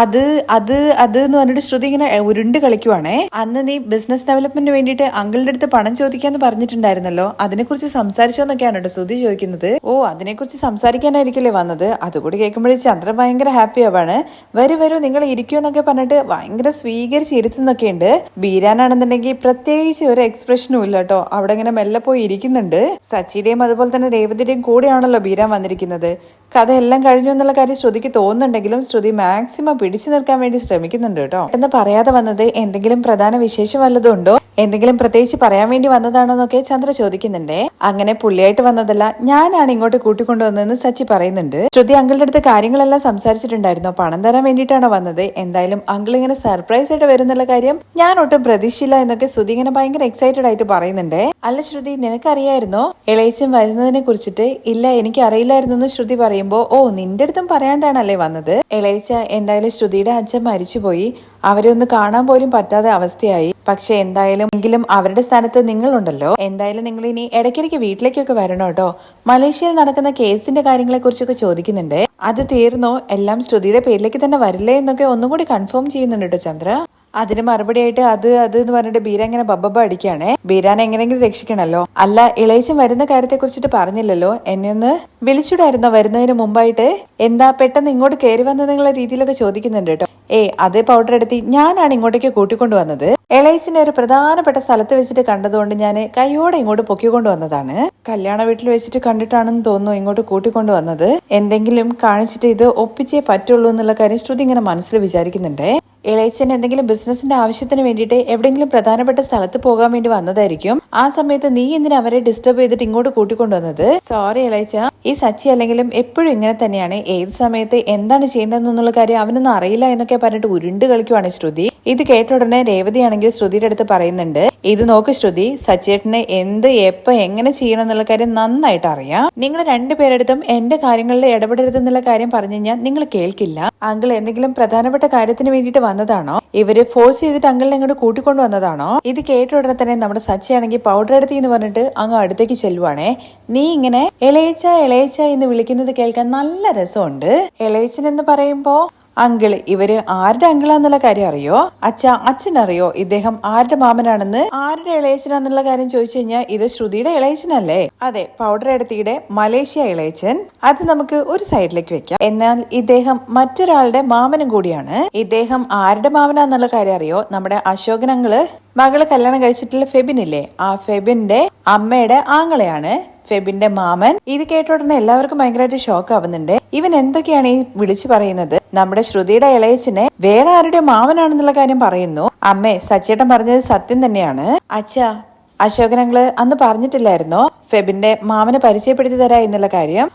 അത് അത് അത് എന്ന് പറഞ്ഞിട്ട് ശ്രുതി ഇങ്ങനെ ഉരുണ്ട് കളിക്കുവാണേ. അന്ന് നീ ബിസിനസ് ഡെവലപ്മെന്റിന് വേണ്ടിയിട്ട് അങ്കിളുടെ അടുത്ത് പണം ചോദിക്കാന്ന് പറഞ്ഞിട്ടുണ്ടായിരുന്നല്ലോ, അതിനെക്കുറിച്ച് സംസാരിച്ചോന്നൊക്കെയാണ് കേട്ടോ ശ്രുതി ചോദിക്കുന്നത്. ഓ, അതിനെക്കുറിച്ച് സംസാരിക്കാനായിരിക്കല്ലേ വന്നത്? അതുകൂടി കേൾക്കുമ്പോഴേ ചന്ദ്രൻ ഭയങ്കര ഹാപ്പി ആവാണ്. വരൂ വരൂ, നിങ്ങൾ ഇരിക്കുമെന്നൊക്കെ പറഞ്ഞിട്ട് ഭയങ്കര സ്വീകരിച്ച് ഇരുത്തുന്നൊക്കെ ഉണ്ട്. ബീരാനാണെന്നുണ്ടെങ്കിൽ പ്രത്യേകിച്ച് ഒരു എക്സ്പ്രഷനും ഇല്ല കേട്ടോ. അവിടെ ഇങ്ങനെ മെല്ലെ പോയി ഇരിക്കുന്നുണ്ട്. സച്ചിയുടെയും അതുപോലെ തന്നെ രേവതിയുടെയും കൂടെയാണല്ലോ ബീരാൻ വന്നിരിക്കുന്നത്. കഥ എല്ലാം കഴിഞ്ഞു എന്നുള്ള കാര്യം ശ്രുതിക്ക് തോന്നുന്നുണ്ടെങ്കിലും ശ്രുതി മാക്സിമം പിടിച്ചു നിൽക്കാൻ വേണ്ടി ശ്രമിക്കുന്നുണ്ട് കേട്ടോ. എന്ന് പറയാതെ വന്നത് എന്തെങ്കിലും പ്രധാന വിശേഷം വല്ലതും ഉണ്ടോ? എന്തെങ്കിലും പ്രത്യേകിച്ച് പറയാൻ വേണ്ടി വന്നതാണോ എന്നൊക്കെ ചന്ദ്ര ചോദിക്കുന്നുണ്ടേ. അങ്ങനെ പുള്ളിയായിട്ട് വന്നതല്ല, ഞാനാണ് ഇങ്ങോട്ട് കൂട്ടിക്കൊണ്ടുവന്നതെന്ന് സച്ചി പറയുന്നുണ്ട്. ശ്രുതി അങ്കിളുടെ അടുത്ത് കാര്യങ്ങളെല്ലാം സംസാരിച്ചിട്ടുണ്ടായിരുന്നോ? പണം തരാൻ വേണ്ടിയിട്ടാണോ വന്നത്? എന്തായാലും അങ്കിൾ ഇങ്ങനെ സർപ്രൈസ് ആയിട്ട് വരുന്നുള്ള കാര്യം ഞാൻ ഒട്ടും പ്രതീക്ഷയില്ല എന്നൊക്കെ ശ്രുതി ഇങ്ങനെ ഭയങ്കര എക്സൈറ്റഡ് ആയിട്ട് പറയുന്നുണ്ടേ. അല്ല ശ്രുതി, നിനക്കറിയായിരുന്നോ ഇളയച്ചൻ വരുന്നതിനെ കുറിച്ചിട്ട്? ഇല്ല, എനിക്ക് അറിയില്ലായിരുന്നു എന്ന് ശ്രുതി പറയുമ്പോ, ഓ, നിന്റെ അടുത്തും പറയാണ്ടാണല്ലേ വന്നത്? ഇളയച്ച എന്തായാലും ശ്രുതിയുടെ അച്ഛൻ മരിച്ചുപോയി, അവരെ ഒന്ന് കാണാൻ പോലും പറ്റാത്ത അവസ്ഥയായി. പക്ഷെ എന്തായാലും അവരുടെ സ്ഥാനത്ത് നിങ്ങളുണ്ടല്ലോ. എന്തായാലും നിങ്ങൾ ഇനി ഇടയ്ക്കിടയ്ക്ക് വീട്ടിലേക്കൊക്കെ വരണം കേട്ടോ. മലേഷ്യയിൽ നടക്കുന്ന കേസിന്റെ കാര്യങ്ങളെ കുറിച്ചൊക്കെ ചോദിക്കുന്നുണ്ട്. അത് തീർന്നോ? എല്ലാം ശ്രുതിയുടെ പേരിലേക്ക് തന്നെ വരില്ലേ എന്നൊക്കെ ഒന്നും കൂടി കൺഫേം ചെയ്യുന്നുണ്ട് കേട്ടോ ചന്ദ്ര. അതിന് മറുപടിയായിട്ട് അത് എന്ന് പറഞ്ഞിട്ട് ബീര ഇങ്ങനെ ബബ്ബ അടിക്കുകയാണേ. ബീരാനെ എങ്ങനെയെങ്കിലും രക്ഷിക്കണല്ലോ. അല്ല, ഇളയച്ചൻ വരുന്ന കാര്യത്തെ കുറിച്ചിട്ട് പറഞ്ഞില്ലല്ലോ, എന്നെ ഒന്ന് വിളിച്ചിടായിരുന്നോ വരുന്നതിന് മുമ്പായിട്ട്? എന്താ പെട്ടെന്ന് ഇങ്ങോട്ട് കയറി വന്നതെന്നുള്ള രീതിയിലൊക്കെ ചോദിക്കുന്നുണ്ട് കേട്ടോ. അതേ പൗഡർ എടുത്തി ഞാനാണ് ഇങ്ങോട്ടേക്ക് കൂട്ടിക്കൊണ്ടുവന്നത്. ഇളയച്ചനെ ഒരു പ്രധാനപ്പെട്ട സ്ഥലത്ത് വെച്ചിട്ട് കണ്ടതുകൊണ്ട് ഞാൻ കൈയോടെ ഇങ്ങോട്ട് പൊക്കിക്കൊണ്ടുവന്നതാണ്. കല്യാണ വീട്ടിൽ വെച്ചിട്ട് കണ്ടിട്ടാണെന്ന് തോന്നുന്നു ഇങ്ങോട്ട് കൂട്ടിക്കൊണ്ടുവന്നത്. എന്തെങ്കിലും കാണിച്ചിട്ട് ഇത് ഒപ്പിച്ചേ പറ്റുള്ളൂ എന്നുള്ള കാര്യം ശ്രുതി ഇങ്ങനെ മനസ്സിൽ വിചാരിക്കുന്നുണ്ട്. ഇളയച്ചൻ എന്തെങ്കിലും ബിസിനസിന്റെ ആവശ്യത്തിന് വേണ്ടിയിട്ട് എവിടെയെങ്കിലും പ്രധാനപ്പെട്ട സ്ഥലത്ത് പോകാൻ വേണ്ടി വന്നതായിരിക്കും. ആ സമയത്ത് നീ എന്തിനാ അവരെ ഡിസ്റ്റർബ് ചെയ്തിട്ട് ഇങ്ങോട്ട് കൂട്ടിക്കൊണ്ടുവന്നത്? സോറി ഇളയച്ച, ഈ സച്ചി അല്ലെങ്കിലും എപ്പോഴും ഇങ്ങനെ തന്നെയാണ്. ഏത് സമയത്ത് എന്താണ് ചെയ്യേണ്ടതെന്നുള്ള കാര്യം അവനൊന്നും അറിയില്ല എന്നൊക്കെ പറഞ്ഞിട്ട് ഉരുണ്ട് കളിക്കുവാണ് ശ്രുതി. ഇത് കേട്ട ഉടനെ രേവതിയാണെങ്കിൽ ശ്രുതിയുടെ അടുത്ത് പറയുന്നുണ്ട്, ഇത് നോക്ക് ശ്രുതി, സച്ചേട്ടന് എന്ത് എപ്പോ എങ്ങനെ ചെയ്യണം എന്നുള്ള കാര്യം നന്നായിട്ട് അറിയാം. നിങ്ങൾ രണ്ടുപേരെടുത്തും എന്റെ കാര്യങ്ങളിൽ ഇടപെടരുതെന്നുള്ള കാര്യം പറഞ്ഞു കഴിഞ്ഞാൽ നിങ്ങൾ കേൾക്കില്ല. അങ്കിൾ എന്തെങ്കിലും പ്രധാനപ്പെട്ട കാര്യത്തിന് വേണ്ടിയിട്ട് വന്നതാണോ? ഇവര് ഫോഴ്സ് ചെയ്തിട്ട് അങ്കിളിനെ ഇങ്ങോട്ട് കൂട്ടിക്കൊണ്ടു വന്നതാണോ? ഇത് കേട്ട ഉടനെ തന്നെ നമ്മുടെ സച്ചിയാണെങ്കിൽ പൗഡർ എടുത്തി എന്ന് പറഞ്ഞിട്ട് അങ്ങ് അടുത്തേക്ക് ചെല്ലുവാണേ. നീ ഇങ്ങനെ ഇളയച്ച ഇളയച്ച എന്ന് വിളിക്കുന്നത് കേൾക്കാൻ നല്ല രസമുണ്ട്. ഇളയച്ചൻ എന്ന് പറയുമ്പോ അങ്കിള്, ഇവര് ആരുടെ അങ്കിളാന്നുള്ള കാര്യം അറിയോ? അച്ഛനറിയോ ഇദ്ദേഹം ആരുടെ മാമനാണെന്ന്? ആരുടെ ഇളയച്ചനാന്നുള്ള കാര്യം ചോദിച്ചു കഴിഞ്ഞാൽ ഇത് ശ്രുതിയുടെ ഇളയച്ചനല്ലേ? അതെ, പൗഡർ എടുത്തിയുടെ മലേഷ്യ ഇളയച്ചൻ. അത് നമുക്ക് ഒരു സൈഡിലേക്ക് വെക്കാം. എന്നാൽ ഇദ്ദേഹം മറ്റൊരാളുടെ മാമനും കൂടിയാണ്. ഇദ്ദേഹം ആരുടെ മാമനാന്നുള്ള കാര്യം അറിയോ? നമ്മുടെ അശോകൻ അങ്കിള് മകള് കല്യാണം കഴിച്ചിട്ടുള്ള ഫെബിനില്ലേ, ആ ഫെബിന്റെ അമ്മയുടെ ആങ്ങളെയാണ് ഫെബിന്റെ മാമൻ. ഇത് കേട്ട ഉടനെ എല്ലാവർക്കും ഭയങ്കരമായിട്ട് ഷോക്ക് ആവുന്നുണ്ട്. ഇവൻ എന്തൊക്കെയാണ് ഈ വിളിച്ചു പറയുന്നത്? നമ്മുടെ ശ്രുതിയുടെ ഇളയച്ചനെ വേറെ ആരുടെ മാമനാണെന്നുള്ള കാര്യം പറയുന്നു. അമ്മേ, സച്ചേട്ടൻ പറഞ്ഞത് സത്യം തന്നെയാണ്. അച്ഛാ, അശോകനങ്ങള് അന്ന് പറഞ്ഞിട്ടില്ലായിരുന്നോ ഫെബിന്റെ മാമനെ പരിചയപ്പെടുത്തി തരാ എന്നുള്ള കാര്യം?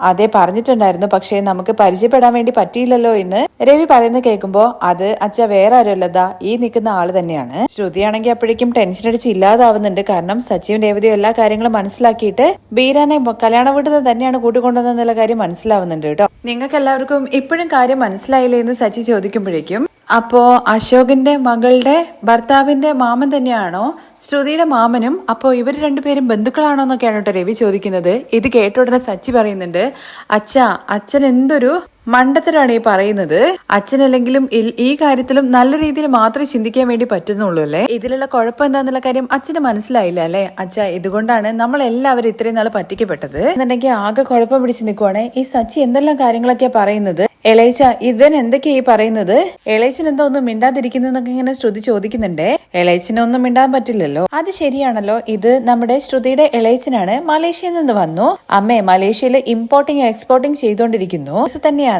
അതെ പറഞ്ഞിട്ടുണ്ടായിരുന്നു, പക്ഷെ നമുക്ക് പരിചയപ്പെടാൻ വേണ്ടി പറ്റിയില്ലല്ലോ എന്ന് രവി പറയുന്നത് കേൾക്കുമ്പോ, അത് അച്ഛ വേറെ ആരുമല്ലതാ ഈ നിൽക്കുന്ന ആള് തന്നെയാണ്. ശ്രുതിയാണെങ്കിൽ അപ്പോഴേക്കും ടെൻഷൻ അടിച്ച് ഇല്ലാതാവുന്നുണ്ട്. കാരണം സച്ചിയും രേവതിയും എല്ലാ കാര്യങ്ങളും മനസ്സിലാക്കിയിട്ട് ബീരാനെ കല്യാണ വീട്ടിൽ തന്നെയാണ് കൂട്ടിക്കൊണ്ടുവന്നുള്ള കാര്യം മനസ്സിലാവുന്നുണ്ട് കേട്ടോ. നിങ്ങൾക്ക് എല്ലാവർക്കും ഇപ്പോഴും കാര്യം മനസ്സിലായില്ലേ എന്ന് സച്ചി ചോദിക്കുമ്പോഴേക്കും, അപ്പോ അശോകന്റെ മകളുടെ ഭർത്താവിന്റെ മാമൻ തന്നെയാണോ ശ്രുതിയുടെ മാമനും. അപ്പോ ഇവർ രണ്ടുപേരും ബന്ധുക്കളാണോ എന്നൊക്കെയാണ് കേട്ടോ രവി ചോദിക്കുന്നത്. ഇത് കേട്ട ഉടനെ സച്ചി പറയുന്നുണ്ട്, അച്ഛൻ എന്തൊരു മണ്ടത്തരാണ് ഈ പറയുന്നത്. അച്ഛനല്ലെങ്കിലും ഈ കാര്യത്തിലും നല്ല രീതിയിൽ മാത്രമേ ചിന്തിക്കാൻ വേണ്ടി പറ്റുന്നുള്ളൂ അല്ലേ. ഇതിലുള്ള കുഴപ്പം എന്താന്നുള്ള കാര്യം അച്ഛന് മനസ്സിലായില്ല അല്ലെ. ഇതുകൊണ്ടാണ് നമ്മൾ എല്ലാവരും ഇത്രയും നാൾ പറ്റിക്കപ്പെട്ടത് എന്നുണ്ടെങ്കിൽ ആകെ കുഴപ്പം പിടിച്ച് നിൽക്കുവാണ്. ഈ സച്ചി എന്തെല്ലാം കാര്യങ്ങളൊക്കെയാ പറയുന്നത്. എളേച്ച ഇവൻ എന്തൊക്കെയാ ഈ പറയുന്നത്, എളേച്ചൻ എന്താ ഒന്നും മിണ്ടാതിരിക്കുന്നൊക്കെ ഇങ്ങനെ ശ്രുതി ചോദിക്കുന്നുണ്ടേ. എളേച്ചനൊന്നും മിണ്ടാൻ പറ്റില്ലല്ലോ. അത് ശരിയാണല്ലോ, ഇത് നമ്മുടെ ശ്രുതിയുടെ എളേച്ചനാണ്, മലേഷ്യയിൽ നിന്ന് വന്നു. അമ്മേ മലേഷ്യയിൽ ഇമ്പോർട്ടിങ് എക്സ്പോർട്ടിങ് ചെയ്തോണ്ടിരിക്കുന്നു തന്നെയാണ്.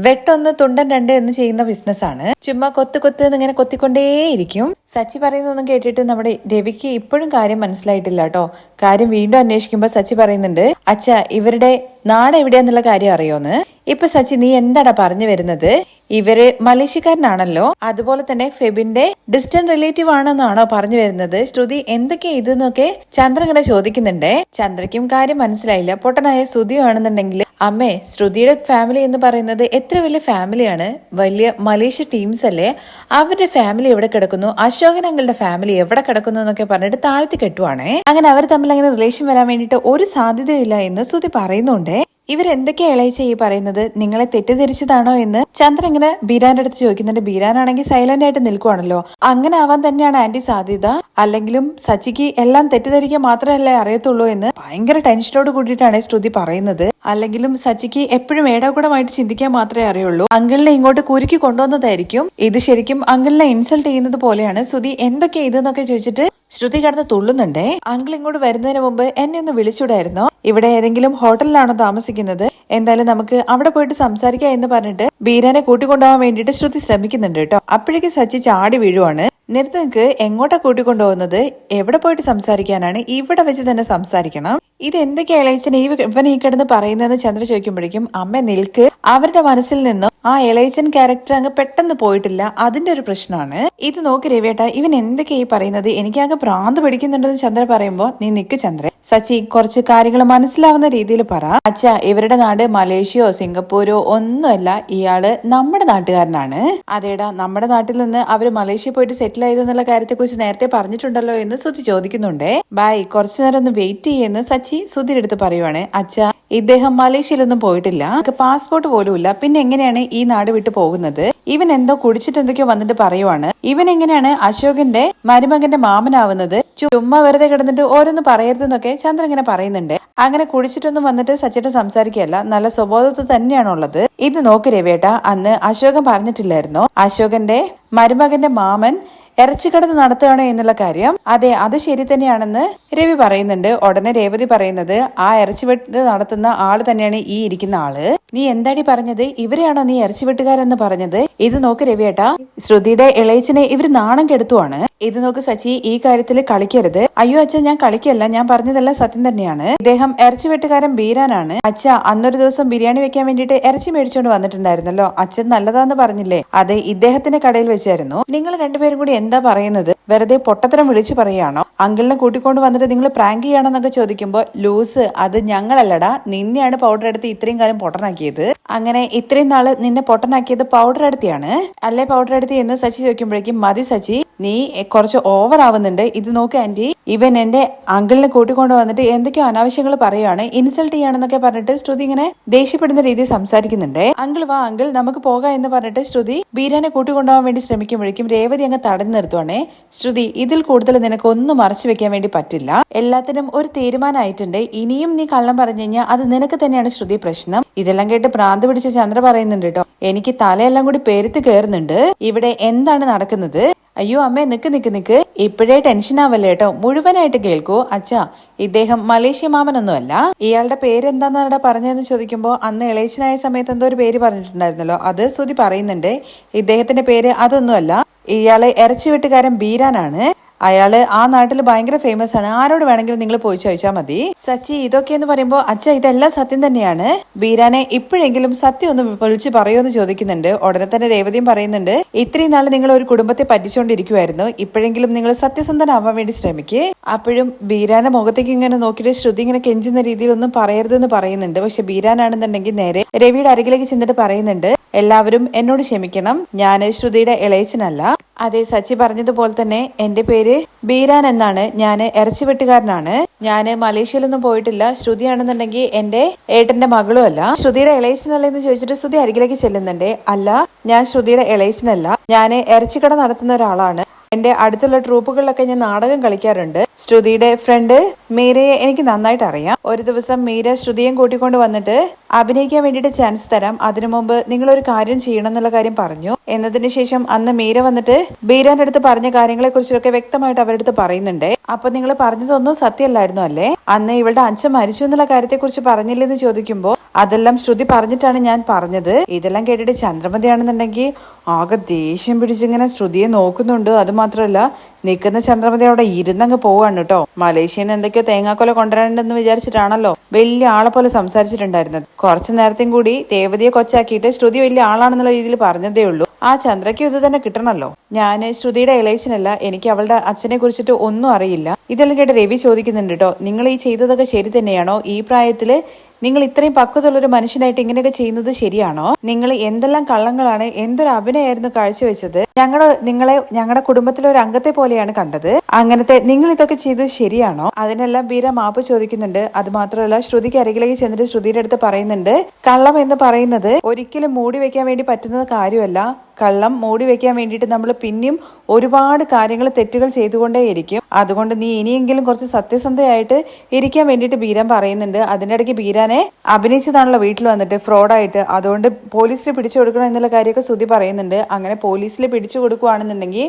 വെട്ടൊന്ന് തുണ്ടൻ രണ്ട് എന്ന് ചെയ്യുന്ന ബിസിനസ്സാണ്. ചുമ്മാ കൊത്ത് എന്നിങ്ങനെ കൊത്തിക്കൊണ്ടേയിരിക്കും. സച്ചി പറയുന്നതൊന്നും കേട്ടിട്ട് നമ്മുടെ രവിക്ക് ഇപ്പോഴും കാര്യം മനസ്സിലായിട്ടില്ല കേട്ടോ. കാര്യം വീണ്ടും അന്വേഷിക്കുമ്പോ സച്ചി പറയുന്നുണ്ട്, ഇവരുടെ നാട് എവിടെയാന്നുള്ള കാര്യം അറിയോന്ന്. ഇപ്പൊ സച്ചി നീ എന്താടാ പറഞ്ഞു വരുന്നത്? ഇവര് മലേഷ്യക്കാരനാണല്ലോ, അതുപോലെ തന്നെ ഫെബിന്റെ ഡിസ്റ്റന്റ് റിലേറ്റീവ് ആണെന്നാണോ പറഞ്ഞു വരുന്നത്? ശ്രുതി എന്തൊക്കെയാ ഇതെന്നൊക്കെ ചന്ദ്ര ഇങ്ങനെ ചോദിക്കുന്നുണ്ടേ. ചന്ദ്രയ്ക്കും കാര്യം മനസ്സിലായില്ല. പൊട്ടനായ ശ്രുതിയോ ആണെന്നുണ്ടെങ്കിൽ അമ്മേ ശ്രുതിയുടെ ഫാമിലി എന്ന് പറയുന്നത് എത്ര വലിയ ഫാമിലിയാണ്, വലിയ മലേഷ്യ ടീംസ് അല്ലേ. അവരുടെ ഫാമിലി എവിടെ കിടക്കുന്നു, അശോകൻ അങ്കിളുടെ ഫാമിലി എവിടെ കിടക്കുന്നു എന്നൊക്കെ പറഞ്ഞിട്ട് താഴ്ത്തി കെട്ടുവാണേ. അങ്ങനെ അവർ തമ്മിൽ അങ്ങനെ റിലേഷൻ വരാൻ വേണ്ടിയിട്ട് ഒരു സാധ്യതയില്ല എന്ന് ശ്രുതി പറയുന്നുണ്ടേ. ഇവരെന്തൊക്കെയാ ഇളയിച്ച ഈ പറയുന്നത്, നിങ്ങളെ തെറ്റിദ്ധരിച്ചതാണോ എന്ന് ചന്ദ്ര ഇങ്ങനെ ബീരാന്റെ അടുത്ത് ചോദിക്കുന്നുണ്ട്. ബീരാനാണെങ്കിൽ സൈലന്റ് ആയിട്ട് നിൽക്കുവാണല്ലോ. അങ്ങനെ ആവാൻ തന്നെയാണ് ആന്റി സാധ്യത, അല്ലെങ്കിലും സച്ചിക്ക് എല്ലാം തെറ്റിദ്ധരിക്കാൻ മാത്രമല്ലേ അറിയത്തുള്ളൂ എന്ന് ഭയങ്കര ടെൻഷനോട് കൂടിയിട്ടാണ് ശ്രുതി പറയുന്നത്. അല്ലെങ്കിലും സച്ചിക്ക് എപ്പോഴും ഏടാകൂടമായിട്ട് ചിന്തിക്കാൻ മാത്രമേ അറിയുള്ളൂ. അങ്കിളിനെ ഇങ്ങോട്ട് കുരുക്കി കൊണ്ടുവന്നതായിരിക്കും. ഇത് ശരിക്കും അങ്കിളിനെ ഇൻസൾട്ട് ചെയ്യുന്നത് പോലെയാണ്. ശ്രുതി എന്തൊക്കെയാ ഇതെന്നൊക്കെ ചോദിച്ചിട്ട് ശ്രുതി കടന്ന് തുള്ളുന്നുണ്ടേ. അങ്കിൾ ഇങ്ങോട്ട് വരുന്നതിന് മുമ്പ് എന്നെ ഒന്ന് വിളിച്ചൂടായിരുന്നോ? ഇവിടെ ഏതെങ്കിലും ഹോട്ടലിലാണോ താമസിക്കുന്നത്? എന്തായാലും നമുക്ക് അവിടെ പോയിട്ട് സംസാരിക്കാം എന്ന് പറഞ്ഞിട്ട് ബീരാനെ കൂട്ടിക്കൊണ്ടുപോകാൻ വേണ്ടിയിട്ട് ശ്രുതി ശ്രമിക്കുന്നുണ്ട് കേട്ടോ. അപ്പോഴേക്ക് സച്ചി ചാടി വീഴുവാണ്. നിനക്ക് എങ്ങോട്ടാ കൂട്ടിക്കൊണ്ടുപോകുന്നത്? എവിടെ പോയിട്ട് സംസാരിക്കാനാണ്? ഇവിടെ വെച്ച് തന്നെ സംസാരിക്കണം. ഇത് എന്തൊക്കെയാ ഇളയച്ചൻ ഇവൻ ഈ കിടന്ന് പറയുന്നതെന്ന് ചന്ദ്ര ചോദിക്കുമ്പോഴേക്കും അമ്മ നിൽക്ക്, അവരുടെ മനസ്സിൽ നിന്നും ആ ഇളയച്ചൻ ക്യാരക്ടർ അങ്ങ് പെട്ടെന്ന് പോയിട്ടില്ല, അതിന്റെ ഒരു പ്രശ്നമാണ്. ഇത് നോക്ക് രവിയേട്ട, ഇവൻ എന്തൊക്കെയാ ഈ പറയുന്നത്, എനിക്ക് അങ്ങ് ഭ്രാന്ത് പിടിക്കുന്നുണ്ടെന്ന് ചന്ദ്ര പറയുമ്പോ നീ നിക്ക് ചന്ദ്ര, സച്ചി കുറച്ച് കാര്യങ്ങൾ മനസ്സിലാവുന്ന രീതിയിൽ പറ. ഇവരുടെ നാട് മലേഷ്യയോ സിംഗപ്പൂരോ ഒന്നുമല്ല, ഇയാള് നമ്മുടെ നാട്ടുകാരനാണ്. അതേടാ, നമ്മുടെ നാട്ടിൽ നിന്ന് അവര് മലേഷ്യ പോയിട്ട് സെറ്റിൽ ആയതെന്നുള്ള കാര്യത്തെ കുറിച്ച് നേരത്തെ പറഞ്ഞിട്ടുണ്ടല്ലോ എന്ന് ശ്രുതി ചോദിക്കുന്നുണ്ടേ. ബൈ, കുറച്ചു നേരം ഒന്ന് വെയിറ്റ് ചെയ്യുന്ന സച്ചി സുധിയുടെ അടുത്ത് പറയുവാണ്. ഇദ്ദേഹം മലേഷ്യയിലൊന്നും പോയിട്ടില്ല, പാസ്പോർട്ട് പോലും ഇല്ല, പിന്നെ എങ്ങനെയാണ് ഈ നാട് വിട്ടു പോകുന്നത്? ഇവൻ എന്തോ കുടിച്ചിട്ട് എന്തൊക്കെയോ വന്നിട്ട് പറയുവാണ്. ഇവൻ എങ്ങനെയാണ് അശോകന്റെ മരുമകന്റെ മാമനാവുന്നത്? ചുമ്മാ വെറുതെ കിടന്നിട്ട് ഓരോന്ന് പറയരുതെന്നൊക്കെ ചന്ദ്രൻ ഇങ്ങനെ പറയുന്നുണ്ട്. അങ്ങനെ കുടിച്ചിട്ടൊന്നും വന്നിട്ട് സച്ചിട്ട് സംസാരിക്കുകയല്ല, നല്ല സ്വബോധത്തിൽ തന്നെയാണുള്ളത്. ഇത് നോക്ക് രവിയേട്ട, അന്ന് അശോകൻ പറഞ്ഞിട്ടില്ലായിരുന്നോ അശോകന്റെ മരുമകന്റെ മാമൻ ഇറച്ചിക്കടത്ത് നടത്തുകയാണോ എന്നുള്ള കാര്യം? അതെ, അത് ശരി തന്നെയാണെന്ന് രവി പറയുന്നുണ്ട്. ഉടനെ രേവതി പറയുന്നത്, ആ ഇറച്ചിവെട്ട് നടത്തുന്ന ആള് തന്നെയാണ് ഈ ഇരിക്കുന്ന ആള്. നീ എന്താടി പറഞ്ഞത്? ഇവരെയാണോ നീ ഇറച്ചിവെട്ടുകാരെന്ന് പറഞ്ഞത്? ഇത് നോക്ക് രവിയേട്ടാ, ശ്രുതിയുടെ ഇളയച്ചനെ ഇവര് നാണം കെടുത്തുവാണ്. ഇത് നോക്ക് സച്ചി, ഈ കാര്യത്തിൽ കളിക്കരുത്. അയ്യോ ഞാൻ കളിക്കല്ല, ഞാൻ പറഞ്ഞതെല്ലാം സത്യം തന്നെയാണ്. ഇദ്ദേഹം ഇറച്ചിവെട്ടുകാരൻ ബീരാനാണ്. അന്നൊരു ദിവസം ബിരിയാണി വെക്കാൻ വേണ്ടിയിട്ട് ഇറച്ചി മേടിച്ചോണ്ട് വന്നിട്ടുണ്ടായിരുന്നല്ലോ, അച്ഛൻ നല്ലതാന്ന് പറഞ്ഞില്ലേ? അത് ഇദ്ദേഹത്തിന്റെ കടയിൽ വെച്ചായിരുന്നു. നിങ്ങൾ രണ്ടുപേരും കൂടി എന്താ പറയുന്നത്? വെറുതെ പൊട്ടത്തരം വിളിച്ചു പറയാണോ? അങ്കിളിനെ കൂട്ടിക്കൊണ്ട് വന്നിട്ട് നിങ്ങൾ പ്രാങ്ക് ചെയ്യണമെന്നൊക്കെ ചോദിക്കുമ്പോ ലൂസ്, അത് ഞങ്ങളല്ലടാ, നിന്നെയാണ് പൗഡർ എടുത്ത് ഇത്രയും കാലം പൊട്ടനാക്കിയത്. അങ്ങനെ ഇത്രയും നാള് നിന്നെ പൊട്ടനാക്കിയത് പൗഡർ എടുത്തിയാണ് അല്ലേ? പൗഡർ എടുത്തി എന്ന് സച്ചി ചോദിക്കുമ്പോഴേക്കും മതി സച്ചി, നീ കുറച്ച് ഓവർ ആവുന്നുണ്ട്. ഇത് നോക്ക് ആന്റി, ഇവൻ എന്റെ അങ്കിളിനെ കൂട്ടിക്കൊണ്ട് വന്നിട്ട് എന്തൊക്കെയോ അനാവശ്യങ്ങൾ പറയുകയാണ്, ഇൻസൾട്ട് ചെയ്യാണെന്നൊക്കെ പറഞ്ഞിട്ട് ശ്രുതി ഇങ്ങനെ ദേഷ്യപ്പെടുന്ന രീതിയിൽ സംസാരിക്കുന്നുണ്ട്. അങ്കിൾ വാ അങ്കിൾ, നമുക്ക് പോകാം എന്ന് പറഞ്ഞിട്ട് ശ്രുതി ബീരാനെ കൂട്ടിക്കൊണ്ടുപോകാൻ വേണ്ടി ശ്രമിക്കുമ്പോഴേക്കും രേവതി അങ്ങ് തടഞ്ഞു നിർത്തുവാണേ. ശ്രുതി, ഇതിൽ കൂടുതൽ നിനക്ക് ഒന്നും മറച്ചു വെക്കാൻ വേണ്ടി പറ്റില്ല. എല്ലാത്തിനും ഒരു തീരുമാനമായിട്ടുണ്ട്. ഇനിയും നീ കള്ളം പറഞ്ഞു കഴിഞ്ഞാൽ അത് നിനക്ക് തന്നെയാണ് ശ്രുതി പ്രശ്നം. ഇതെല്ലാം കേട്ട് ഭ്രാന്ത് പിടിച്ച ചന്ദ്ര പറയുന്നുണ്ട് കേട്ടോ, എനിക്ക് തലയെല്ലാം കൂടി പെരുത്ത് കയറുന്നുണ്ട്. ഇവിടെ എന്താണ് നടക്കുന്നത്? അയ്യോ അമ്മേ, നിക്ക്, ഇപ്പോഴേ ടെൻഷൻ ആവല്ലേ കേട്ടോ, മുഴുവനായിട്ട് കേൾക്കൂ. ഇദ്ദേഹം മലേഷ്യ മാമനൊന്നും അല്ല. ഇയാളുടെ പേര് എന്താന്നാണ് പറഞ്ഞതെന്ന് ചോദിക്കുമ്പോ അന്ന് ഇളയച്ചനായ സമയത്ത് എന്തോ ഒരു പേര് പറഞ്ഞിട്ടുണ്ടായിരുന്നല്ലോ, അത് ശ്രുതി പറയുന്നുണ്ട്. ഇദ്ദേഹത്തിന്റെ പേര് അതൊന്നുമല്ല, ഇയാള് ഇറച്ചിവെട്ടുകാരൻ ബീരാനാണ്. അയാള് ആ നാട്ടിൽ ഭയങ്കര ഫേമസ് ആണ്, ആരോട് വേണമെങ്കിലും നിങ്ങൾ പോയി ചോദിച്ചാൽ മതി. സച്ചി, ഇതൊക്കെ എന്ന് പറയുമ്പോ ഇതെല്ലാം സത്യം തന്നെയാണ്. ബീരാനെ ഇപ്പോഴെങ്കിലും സത്യം ഒന്ന് വിളിച്ച് പറയുമെന്ന് ചോദിക്കുന്നുണ്ട്. ഉടനെ തന്നെ രേവതിയും പറയുന്നുണ്ട്, ഇത്രയും നാൾ നിങ്ങൾ ഒരു കുടുംബത്തെ പറ്റിച്ചുകൊണ്ടിരിക്കുവായിരുന്നു, ഇപ്പോഴെങ്കിലും നിങ്ങൾ സത്യസന്ധനാവാൻ വേണ്ടി ശ്രമിക്കേ. അപ്പോഴും ബീരാന്റെ മുഖത്തേക്ക് ഇങ്ങനെ നോക്കിയിട്ട് ശ്രുതി ഇങ്ങനെ കെഞ്ചുന്ന രീതിയിൽ ഒന്നും പറയരുതെന്ന് പറയുന്നുണ്ട്. പക്ഷെ ബീരാനാണെന്നുണ്ടെങ്കിൽ നേരെ രവിയുടെ അരികിലേക്ക് ചെന്നിട്ട് പറയുന്നുണ്ട്, എല്ലാവരും എന്നോട് ക്ഷമിക്കണം, ഞാൻ ശ്രുതിയുടെ ഇളയച്ചനല്ല. അതെ, സച്ചി പറഞ്ഞതുപോലെ തന്നെ എന്റെ പേര് ബീരാൻ എന്നാണ്. ഞാൻ ഇറച്ചി വെട്ടുകാരനാണ്. ഞാൻ മലേഷ്യയിലൊന്നും പോയിട്ടില്ല. ശ്രുതിയാണെന്നുണ്ടെങ്കിൽ എന്റെ ഏട്ടന്റെ മകളും അല്ല. ശ്രുതിയുടെ ഇളയച്ചനല്ലേ എന്ന് ചോദിച്ചിട്ട് ശ്രുതി അരികിലേക്ക് ചെല്ലുന്നുണ്ട്. അല്ല, ഞാൻ ശ്രുതിയുടെ ഇളയച്ചനല്ല. ഞാൻ ഇറച്ചിക്കട നടത്തുന്ന ഒരാളാണ്. എന്റെ അടുത്തുള്ള ട്രൂപ്പുകളിലൊക്കെ ഞാൻ നാടകം കളിക്കാറുണ്ട്. ശ്രുതിയുടെ ഫ്രണ്ട് മീരയെ എനിക്ക് നന്നായിട്ട് അറിയാം. ഒരു ദിവസം മീര ശ്രുതിയും കൂട്ടിക്കൊണ്ട് വന്നിട്ട് അഭിനയിക്കാൻ വേണ്ടിയിട്ട് ചാൻസ് തരാം, അതിനു മുമ്പ് നിങ്ങളൊരു കാര്യം ചെയ്യണം എന്നുള്ള കാര്യം പറഞ്ഞു. എന്നതിന് ശേഷം അന്ന് മീര വന്നിട്ട് ബീരാന്റെ അടുത്ത് പറഞ്ഞ കാര്യങ്ങളെ കുറിച്ചൊക്കെ വ്യക്തമായിട്ട് അവരുടെ അടുത്ത് പറയുന്നുണ്ട്. അപ്പൊ നിങ്ങൾ പറഞ്ഞതൊന്നും സത്യമല്ലായിരുന്നു അല്ലേ? അന്ന് ഇവളുടെ അച്ഛൻ മരിച്ചു എന്നുള്ള കാര്യത്തെ കുറിച്ച് പറഞ്ഞില്ലെന്ന് ചോദിക്കുമ്പോൾ അതെല്ലാം ശ്രുതി പറഞ്ഞിട്ടാണ് ഞാൻ പറഞ്ഞത്. ഇതെല്ലാം കേട്ടിട്ട് ചന്ദ്രമതിയാണെന്നുണ്ടെങ്കിൽ ആകെ ദേഷ്യം പിടിച്ചിങ്ങനെ ശ്രുതിയെ നോക്കുന്നുണ്ട്. അത് മാത്രമല്ല നിൽക്കുന്ന ചന്ദ്രമതി അവിടെ ഇരുന്നങ്ങ് പോവാണ് കേട്ടോ. മലേഷ്യയിൽ നിന്ന് എന്തൊക്കെയോ തേങ്ങാക്കൊല കൊണ്ടുവരണ്ടെന്ന് വിചാരിച്ചിട്ടാണല്ലോ വലിയ ആളെ പോലെ സംസാരിച്ചിട്ടുണ്ടായിരുന്നത്. കുറച്ചു നേരത്തെയും കൂടി രേവതിയെ കൊച്ചാക്കിയിട്ട് ശ്രുതി വലിയ ആളാണെന്നുള്ള രീതിയിൽ പറഞ്ഞതേ ഉള്ളൂ. ആ ചന്ദ്രയ്ക്കും ഇത് തന്നെ കിട്ടണല്ലോ. ഞാൻ ശ്രുതിയുടെ ഇളയച്ചനല്ല, എനിക്ക് അവളുടെ അച്ഛനെ കുറിച്ചിട്ട് ഒന്നും അറിയില്ല. ഇതെല്ലാം കേട്ട് രവി ചോദിക്കുന്നുണ്ട് കേട്ടോ, നിങ്ങൾ ഈ ചെയ്തതൊക്കെ ശരി തന്നെയാണോ? ഈ പ്രായത്തില് നിങ്ങൾ ഇത്രയും പക്വതുള്ളൊരു മനുഷ്യനായിട്ട് ഇങ്ങനെയൊക്കെ ചെയ്യുന്നത് ശരിയാണോ? നിങ്ങൾ എന്തെല്ലാം കള്ളങ്ങളാണ്, എന്തൊരു അഭിനയമായിരുന്നു കാഴ്ചവെച്ചത്. നിങ്ങളെ ഞങ്ങളുടെ കുടുംബത്തിലെ ഒരു അംഗത്തെ പോലെയാണ് കണ്ടത്. അങ്ങനത്തെ നിങ്ങൾ ഇതൊക്കെ ചെയ്തത് ശരിയാണോ? അതിനെല്ലാം ബീര മാപ്പ് ചോദിക്കുന്നുണ്ട്. അത് മാത്രമല്ല ശ്രുതിക്ക് അരികിലേക്ക് ചെന്നിട്ട് ശ്രുതിയുടെ അടുത്ത് പറയുന്നുണ്ട്, കള്ളം എന്ന് പറയുന്നത് ഒരിക്കലും മൂടി വെക്കാൻ വേണ്ടി പറ്റുന്ന കാര്യമല്ല. കള്ളം മൂടി വെക്കാൻ വേണ്ടിയിട്ട് നമ്മൾ പിന്നെയും ഒരുപാട് കാര്യങ്ങൾ തെറ്റുകൾ ചെയ്തുകൊണ്ടേയിരിക്കും. അതുകൊണ്ട് നീ ഇനിയെങ്കിലും കുറച്ച് സത്യസന്ധയായിട്ട് ഇരിക്കാൻ വേണ്ടിയിട്ട് ബീരാൻ പറയുന്നുണ്ട്. അതിൻ്റെ ഇടയ്ക്ക് ബീരാനെ അഭിനയിച്ചതാണല്ലോ വീട്ടിൽ വന്നിട്ട് ഫ്രോഡായിട്ട്, അതുകൊണ്ട് പോലീസിൽ പിടിച്ചു കൊടുക്കണം എന്നുള്ള കാര്യമൊക്കെ ശ്രുതി പറയുന്നുണ്ട്. അങ്ങനെ പോലീസിൽ പിടിച്ചു കൊടുക്കുകയാണെന്നുണ്ടെങ്കിൽ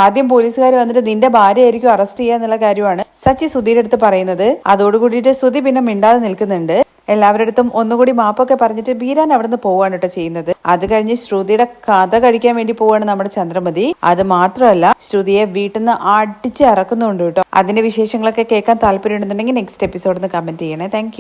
ആദ്യം പോലീസുകാർ വന്നിട്ട് നിന്റെ ഭാര്യയായിരിക്കും അറസ്റ്റ് ചെയ്യുക എന്നുള്ള കാര്യമാണ് സച്ചി ശ്രുതിയുടെ അടുത്ത് പറയുന്നത്. അതോടുകൂടിയിട്ട് ശ്രുതി പിന്നെ മിണ്ടാതെ നിൽക്കുന്നുണ്ട്. എല്ലാവരുടെ അടുത്തും ഒന്നുകൂടി മാപ്പൊക്കെ പറഞ്ഞിട്ട് ബീരാൻ അവിടെ നിന്ന് പോവാണ് കേട്ടോ ചെയ്യുന്നത്. അത് കഴിഞ്ഞ് ശ്രുതിയുടെ കഥ കഴിക്കാൻ വേണ്ടി പോവാണ് നമ്മുടെ ചന്ദ്രമതി. അത് മാത്രമല്ല ശ്രുതിയെ വീട്ടിൽ നിന്ന് അടിച്ച് ഇറക്കുന്നുണ്ട് കേട്ടോ. അതിന്റെ വിശേഷങ്ങളൊക്കെ കേൾക്കാൻ താല്പര്യം ഉണ്ടെന്നുണ്ടെങ്കിൽ നെക്സ്റ്റ് എപ്പിസോഡിൽ നിന്ന് കമന്റ് ചെയ്യണേ. താങ്ക്